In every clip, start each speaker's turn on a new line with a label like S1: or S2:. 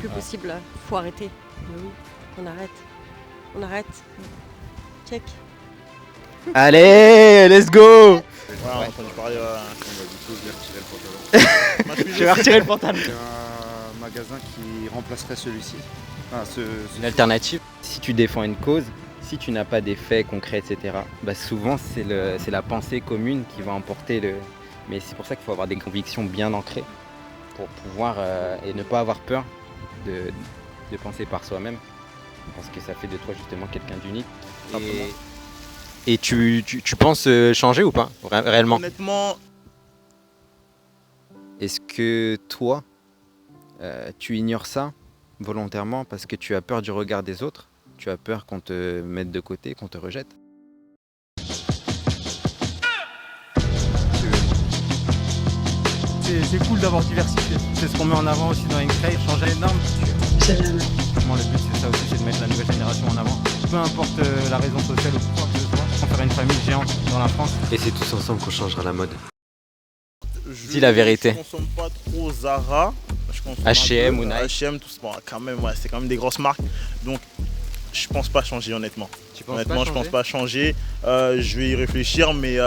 S1: plus possible là. Faut arrêter. Mais oui, on arrête. On arrête. Check.
S2: Allez, let's go.
S3: Ouais, on a entendu parler. On va du coup venir retirer le pantalon.
S2: Je vais retirer le pantalon.
S3: C'est un magasin qui remplacerait celui-ci. Enfin,
S2: Une alternative. Si tu défends une cause, si tu n'as pas des faits concrets, etc., bah souvent c'est la pensée commune qui va emporter le. Mais c'est pour ça qu'il faut avoir des convictions bien ancrées pour pouvoir et ne pas avoir peur de penser par soi-même, parce que ça fait de toi justement quelqu'un d'unique. Et tu penses changer ou pas réellement?
S3: Honnêtement,
S2: Est-ce que toi, tu ignores ça volontairement parce que tu as peur du regard des autres? Tu as peur qu'on te mette de côté, qu'on te rejette?
S4: C'est cool d'avoir diversifié. C'est ce qu'on met en avant aussi dans Incrave, changer les normes. Vraiment, le but c'est ça aussi, c'est de mettre la nouvelle génération en avant. Peu importe la raison sociale ou quoi que ce soit, on ferait une famille géante dans la France.
S5: Et c'est tous ensemble qu'on changera la mode.
S2: Dis la vérité.
S3: Je consomme pas trop Zara. Je consomme
S2: H&M
S3: un peu
S2: ou Nike.
S3: H&M, tout ça. Bon, quand même, ouais, c'est quand même des grosses marques. Donc, je pense pas changer honnêtement. Honnêtement, je pense pas changer. Je vais y réfléchir, mais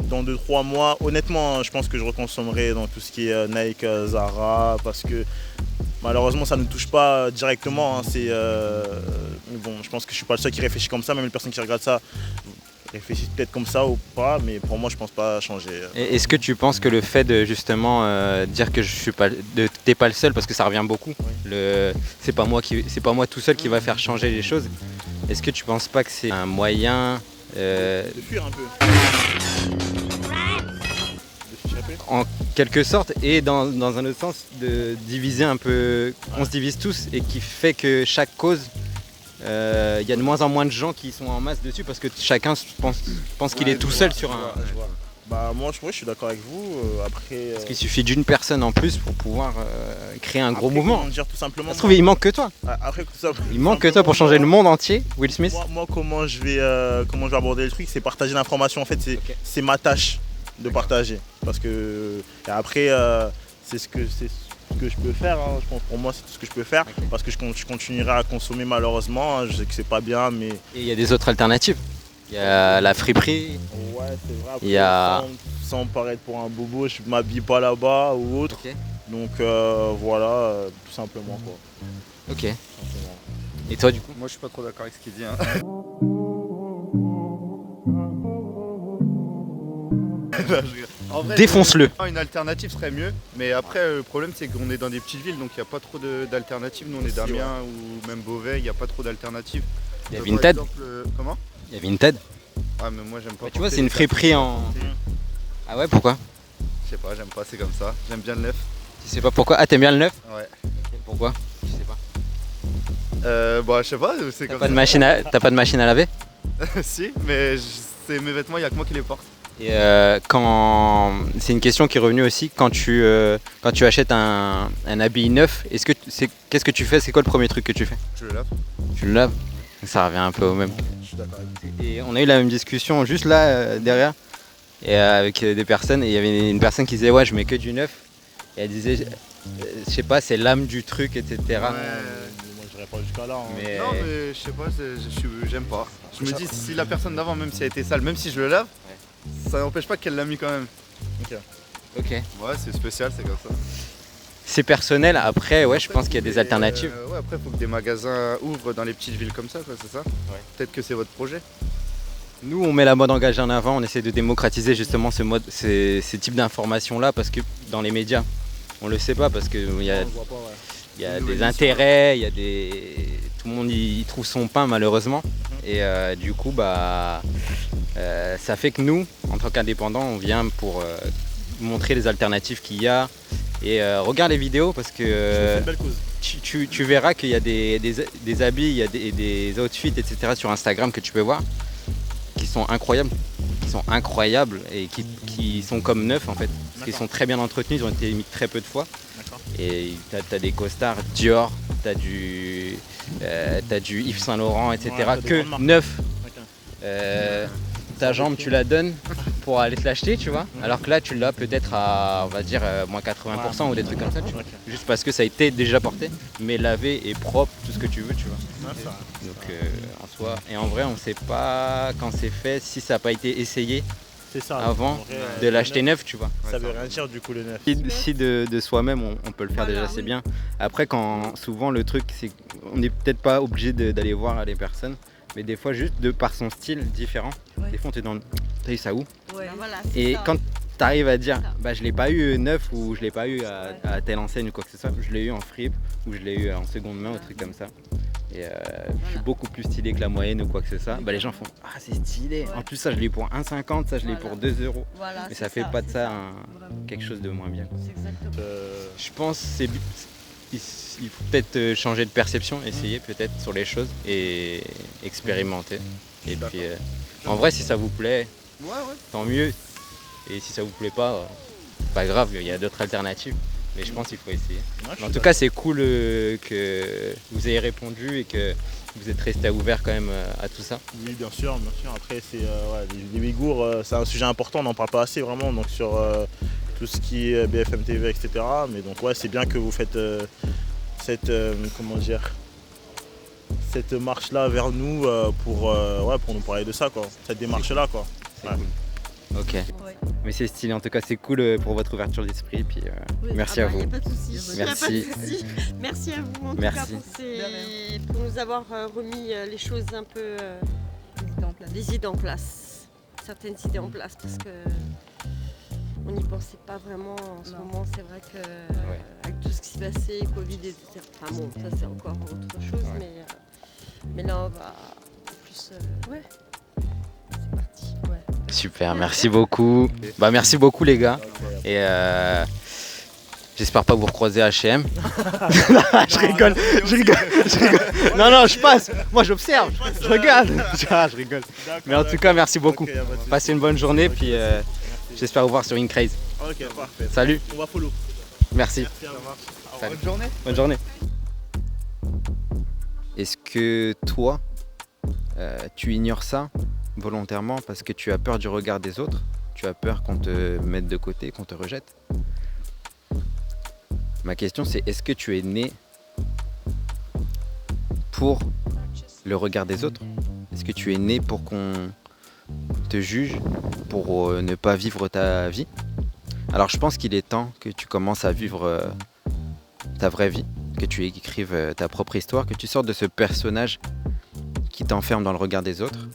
S3: dans 2-3 mois, honnêtement, je pense que je reconsommerai dans tout ce qui est Nike, Zara, parce que malheureusement, ça ne touche pas directement. Hein, mais bon, je pense que je suis pas le seul qui réfléchit comme ça. Même les personnes qui regardent ça réfléchissent peut-être comme ça ou pas, mais pour moi, je pense pas changer.
S2: Et est-ce que tu penses que le fait de justement dire que je suis pas, t'es pas le seul, parce que ça revient beaucoup, c'est pas moi tout seul qui va faire changer les choses. Est-ce que tu penses pas que c'est un moyen
S3: De fuir un peu. De s'échapper.
S2: en quelque sorte, et dans un autre sens, de diviser un peu, on se divise tous, et qui fait que chaque cause, il y a de moins en moins de gens qui sont en masse dessus, parce que chacun pense qu'il est tout seul sur un...
S3: Je vois. Bah moi je suis d'accord avec vous. Après,
S2: Parce qu'il suffit d'une personne en plus pour pouvoir créer un gros mouvement.
S3: comment dire, tout simplement.
S2: Ça se trouve, il manque que toi.
S3: Après, tout ça,
S2: Il manque que toi pour changer le monde entier, Will Smith.
S3: Moi, comment je vais aborder le truc, c'est partager l'information. En fait, c'est ma tâche de partager. Parce que et après, c'est ce que je peux faire. Hein. Je pense pour moi, c'est tout ce que je peux faire.
S2: Ok.
S3: Parce que je continuerai à consommer malheureusement. Hein. Je sais que c'est pas bien, mais
S2: Et il y a des autres alternatives. Il y a la friperie.
S3: ouais, c'est vrai. Après,
S2: Il y a-
S3: sans paraître pour un bobo, je m'habille pas là-bas ou autre.
S2: Ok.
S3: Donc voilà, tout simplement quoi.
S2: Ok.
S3: Tout simplement.
S2: Et toi du coup?
S6: Moi je suis pas trop d'accord avec ce qu'il dit. Hein. En vrai,
S2: Défonce-le.
S6: Une alternative serait mieux, mais après le problème c'est qu'on est dans des petites villes donc il n'y a pas trop d'alternatives. Nous on est
S3: Aussi,
S6: d'Amiens ou même Beauvais, il n'y a pas trop d'alternatives.
S2: Il y a
S6: Par
S2: Vinted.
S6: exemple, comment?
S2: Il y a Vinted.
S6: Ah mais moi j'aime pas.
S2: Tu vois,
S6: porter
S2: c'est une
S6: les
S2: friperie en... Ah ouais, pourquoi?
S6: Je sais pas, j'aime pas, c'est comme ça. J'aime bien le neuf.
S2: Tu sais pas pourquoi? Ah, t'aimes bien le neuf?
S6: Ouais.
S2: Pourquoi? Je sais pas.
S6: Bah je sais pas, c'est
S2: T'as
S6: comme
S2: pas,
S6: ça.
S2: t'as pas de machine à laver?
S6: Si, mais c'est mes vêtements, il n'y a que moi qui les porte.
S2: Et quand c'est une question qui est revenue aussi, quand tu achètes un habit neuf, qu'est-ce que tu fais? C'est quoi le premier truc que tu fais?
S6: Je le lave.
S2: Tu le laves? Ça revient un peu au même.
S6: Je suis d'accord avec vous.
S2: Et on a eu la même discussion juste là derrière, et avec des personnes, et il y avait une personne qui disait ouais, je mets que du neuf, et elle disait je sais pas, c'est l'âme du truc, etc.
S6: Ouais.
S3: Moi je dirais pas jusqu'à là. Hein.
S2: Mais
S6: Non mais je sais pas, j'aime pas. Je me dis si la personne d'avant, même si elle était sale, même si je le lave, ça n'empêche pas qu'elle l'a mis quand même.
S2: ok.
S6: Ouais, c'est spécial, c'est comme ça.
S2: C'est personnel, après ouais, je pense qu'il y a des alternatives.
S6: Ouais, après, il faut que des magasins ouvrent dans les petites villes comme ça, quoi, c'est ça?
S2: Ouais.
S6: Peut-être que c'est votre projet.
S2: Nous, on met la mode engagée en avant, on essaie de démocratiser justement ces types d'informations-là, parce que dans les médias, on le sait pas, parce qu'il y a,
S3: On le voit pas, ouais.
S2: il y a
S6: Nouvelle
S2: des intérêts, il y a des... tout le monde y trouve son pain malheureusement. Et du coup, ça fait que nous, en tant qu'indépendants, on vient pour montrer les alternatives qu'il y a. Et regarde les vidéos, parce que
S3: C'est une belle cause.
S2: tu verras qu'il y a des habits, il y a des outfits, etc. sur Instagram que tu peux voir, qui sont incroyables et qui sont comme neufs en fait. Parce qu'ils sont très bien entretenus, ils ont été mis très peu de fois.
S3: D'accord.
S2: Et t'as des costards Dior, t'as du Yves Saint Laurent, etc.
S3: Ouais, t'as des
S2: que
S3: grandes marques.
S2: neuf.
S3: Ok.
S2: Ta jambe, tu la donnes, pour aller te l'acheter, tu vois. Alors que là, tu l'as peut-être à, on va dire, moins 80% ou des trucs comme ça, tu vois. Juste parce que ça a été déjà porté, mais lavé et propre, tout ce que tu veux, tu vois. Donc en soi, et en vrai, on sait pas quand c'est fait, si ça n'a pas été essayé
S3: C'est ça.
S2: avant
S3: vrai,
S2: de l'acheter neuf, tu vois.
S3: Ça veut rien dire du coup le neuf.
S2: Si de soi-même on peut le faire déjà, c'est bien. Après, quand souvent le truc, c'est qu'on n'est peut-être pas obligé d'aller voir les personnes, mais des fois juste de par son style différent. Des fois on te demande, t'as eu ça où? Et quand tu arrives à dire, bah je l'ai pas eu neuf ou je l'ai pas eu à telle enseigne ou quoi que ce soit, je l'ai eu en fripe ou je l'ai eu en seconde main ou truc comme ça. Et je suis beaucoup plus stylé que la moyenne ou quoi que ce soit. Bah les gens font, ah c'est stylé. En plus ça je l'ai eu pour 1,50, ça je l'ai eu pour 2 €. Mais ça fait pas de ça quelque chose de moins bien. Je pense que il faut peut-être changer de perception, essayer peut-être sur les choses et expérimenter. Et puis en vrai, si ça vous plaît, tant mieux. Et si ça vous plaît pas, pas grave, il y a d'autres alternatives. Mais je pense qu'il faut essayer. En tout cas, c'est cool que vous ayez répondu et que vous êtes resté ouvert quand même à tout ça.
S3: Oui, bien sûr. Après, c'est les Ouïghours, c'est un sujet important, on n'en parle pas assez vraiment. Donc sur tout ce qui est BFM TV, etc. Mais donc ouais, c'est bien que vous faites cette marche-là vers nous pour nous parler de ça, quoi. Cette démarche-là, quoi.
S2: C'est cool. Ok. Mais c'est stylé, en tout cas c'est cool pour votre ouverture d'esprit. Puis merci à vous.
S1: Y a pas de souci.
S2: Merci.
S1: Merci à vous en tout cas pour nous avoir remis les choses un peu des idées en place. Certaines idées en place parce que on n'y pensait pas vraiment en ce moment. C'est vrai que avec tout ce qui s'est passé, Covid, etc. Enfin bon, ça c'est encore autre chose, mais là on va plus c'est parti.
S2: Super, merci beaucoup. Bah merci beaucoup les gars. Et j'espère pas vous recroiser à H&M. je rigole. Non, je passe. Moi j'observe, je regarde. Je rigole. Mais en tout cas, merci beaucoup. Passez une bonne journée, puis j'espère vous voir sur Incraze.
S3: Ok, parfait.
S2: Salut.
S3: On va follow.
S2: Merci.
S6: Bonne journée.
S2: Bonne journée. Est-ce que toi, tu ignores ça volontairement parce que tu as peur du regard des autres? Tu as peur qu'on te mette de côté, qu'on te rejette? Ma question c'est, est-ce que tu es né pour le regard des autres? Est-ce que tu es né pour qu'on te juge, pour ne pas vivre ta vie? Alors je pense qu'il est temps que tu commences à vivre ta vraie vie, que tu écrives ta propre histoire, que tu sortes de ce personnage qui t'enferme dans le regard des autres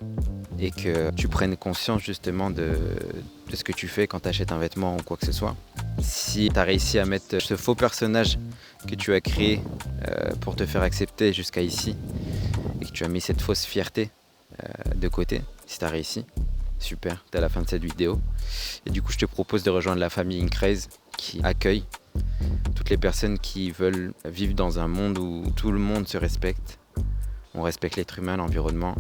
S2: et que tu prennes conscience justement de ce que tu fais quand tu achètes un vêtement ou quoi que ce soit. Si tu as réussi à mettre ce faux personnage que tu as créé pour te faire accepter jusqu'à ici et que tu as mis cette fausse fierté de côté, si tu as réussi, super, tu es à la fin de cette vidéo. Et du coup, je te propose de rejoindre la famille Incraze qui accueille toutes les personnes qui veulent vivre dans un monde où tout le monde se respecte. On respecte l'être humain, l'environnement,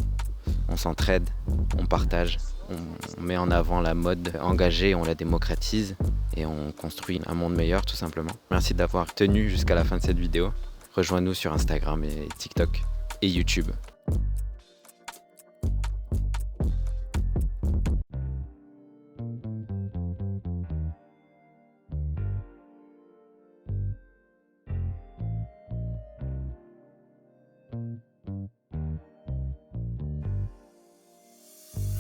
S2: on s'entraide, on partage, on met en avant la mode engagée, on la démocratise et on construit un monde meilleur tout simplement. Merci d'avoir tenu jusqu'à la fin de cette vidéo. Rejoins-nous sur Instagram et TikTok et YouTube.